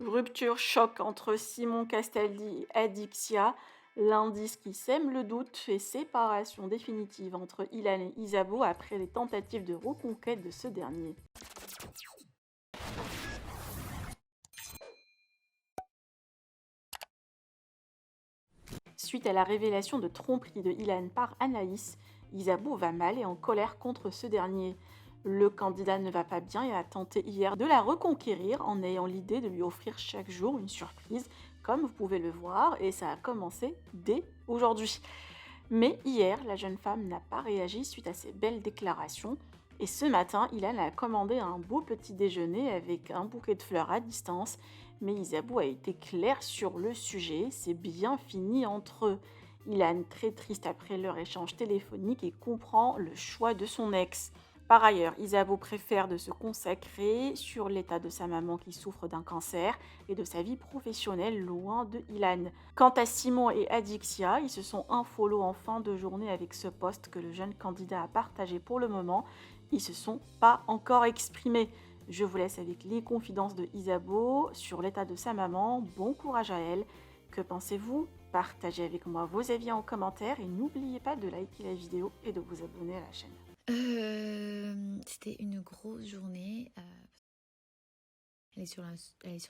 Rupture choc entre Simon Castaldi et Adixia, l'indice qui sème le doute et séparation définitive entre Ilan et Isabeau après les tentatives de reconquête de ce dernier. Suite à la révélation de tromperie de Ilan par Anaïs, Isabeau va mal et en colère contre ce dernier. Le candidat ne va pas bien et a tenté hier de la reconquérir en ayant l'idée de lui offrir chaque jour une surprise, comme vous pouvez le voir, et ça a commencé dès aujourd'hui. Mais hier, la jeune femme n'a pas réagi suite à ces belles déclarations. Et ce matin, Ilan a commandé un beau petit déjeuner avec un bouquet de fleurs à distance. Mais Isabeau a été clair sur le sujet, c'est bien fini entre eux. Ilan, très triste après leur échange téléphonique, et comprend le choix de son ex. Par ailleurs, Isabeau préfère de se consacrer sur l'état de sa maman qui souffre d'un cancer et de sa vie professionnelle loin de Ilan. Quant à Simon et Adixia, ils se sont infollow en fin de journée avec ce poste que le jeune candidat a partagé pour le moment. Ils se sont pas encore exprimés. Je vous laisse avec les confidences de Isabeau sur l'état de sa maman. Bon courage à elle. Que pensez-vous? Partagez avec moi vos avis en commentaire et n'oubliez pas de liker la vidéo et de vous abonner à la chaîne. C'était une grosse journée. Elle est sur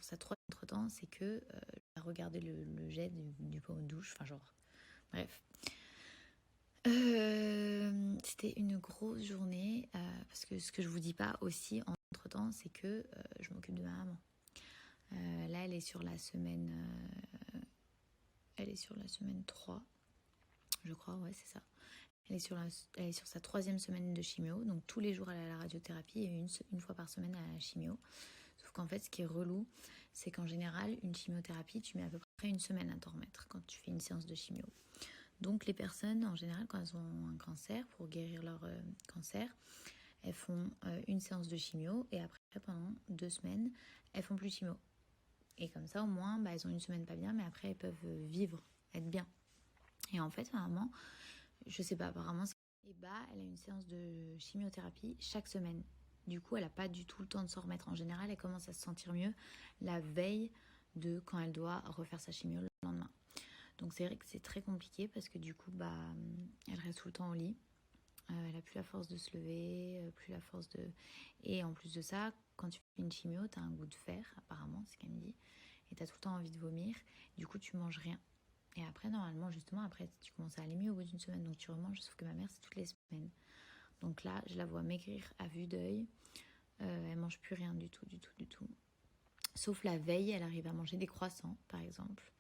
sa troisième entre-temps, c'est que elle a regardé le jet du pot de douche, enfin genre, bref. C'était une grosse journée parce que ce que je vous dis pas aussi entre-temps, c'est que je m'occupe de ma maman. Là, elle est sur la semaine 3, je crois, ouais, c'est ça. Elle est sur sa troisième semaine de chimio, donc tous les jours elle est à la radiothérapie et une fois par semaine à la chimio. Sauf qu'en fait, ce qui est relou, c'est qu'en général, une chimiothérapie, tu mets à peu près une semaine à t'en remettre quand tu fais une séance de chimio. Donc les personnes, en général, quand elles ont un cancer, pour guérir leur cancer, elles font une séance de chimio et après, pendant 2 semaines, elles font plus de chimio. Et comme ça, au moins, elles ont une semaine pas bien, mais après, elles peuvent vivre, être bien. Et en fait, ma maman, je sais pas, apparemment, elle a une séance de chimiothérapie chaque semaine. Du coup, elle n'a pas du tout le temps de s'en remettre. En général, elle commence à se sentir mieux la veille de quand elle doit refaire sa chimio le lendemain. Donc c'est vrai que c'est très compliqué parce que du coup, elle reste tout le temps au lit. Elle n'a plus la force de se lever, plus la force de... Et en plus de ça, quand tu fais une chimio, tu as un goût de fer, apparemment, c'est ce qu'elle me dit. Et tu as tout le temps envie de vomir. Du coup, tu manges rien. Et après, normalement, justement, après, tu commences à aller mieux au bout d'une semaine. Donc tu remanges, sauf que ma mère, c'est toutes les semaines. Donc là, je la vois maigrir à vue d'œil. Elle mange plus rien du tout, du tout, du tout. Sauf la veille, elle arrive à manger des croissants, par exemple.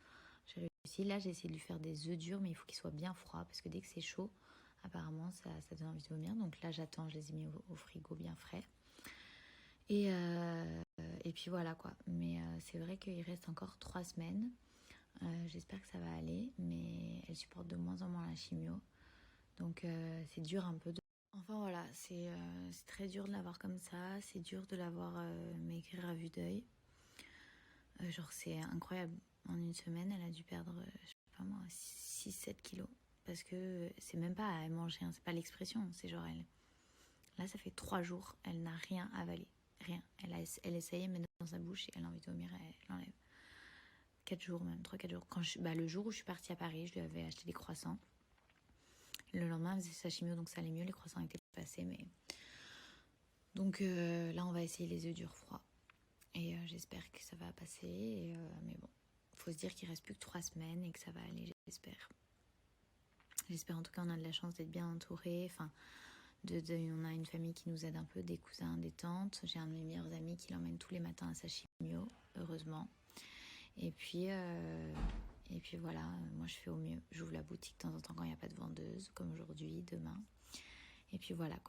J'ai réussi. Là, j'ai essayé de lui faire des œufs durs, mais il faut qu'ils soient bien froids, parce que dès que c'est chaud, apparemment, ça donne envie de vomir. Donc là, j'attends, je les ai mis au frigo bien frais. Et puis voilà, quoi. Mais c'est vrai qu'il reste encore 3 semaines. J'espère que ça va aller, mais elle supporte de moins en moins la chimio. Donc c'est dur un peu. Enfin voilà, c'est très dur de l'avoir comme ça. C'est dur de l'avoir maigrir à vue d'œil. Genre c'est incroyable. En une semaine, elle a dû perdre, je sais pas moi, 6-7 kilos. Parce que c'est même pas à manger, hein, c'est pas l'expression. C'est genre elle... Là, ça fait 3 jours, elle n'a rien avalé. Rien. Elle essaye, elle met dans sa bouche et elle a envie de vomir, elle l'enlève. 4 jours même, 3-4 jours. Le jour où je suis partie à Paris, je lui avais acheté des croissants. Le lendemain, elle faisait sa chimio, donc ça allait mieux. Les croissants étaient passés, mais... Donc là, on va essayer les œufs durs froids. Et j'espère que ça va passer. Mais bon, faut se dire qu'il reste plus que 3 semaines et que ça va aller, j'espère. J'espère en tout cas, on a de la chance d'être bien entourés. Enfin, on a une famille qui nous aide un peu, des cousins, des tantes. J'ai un de mes meilleurs amis qui l'emmène tous les matins à sa chimio, heureusement. Et puis voilà, moi je fais au mieux. J'ouvre la boutique de temps en temps quand il n'y a pas de vendeuse, comme aujourd'hui, demain. Et puis voilà quoi.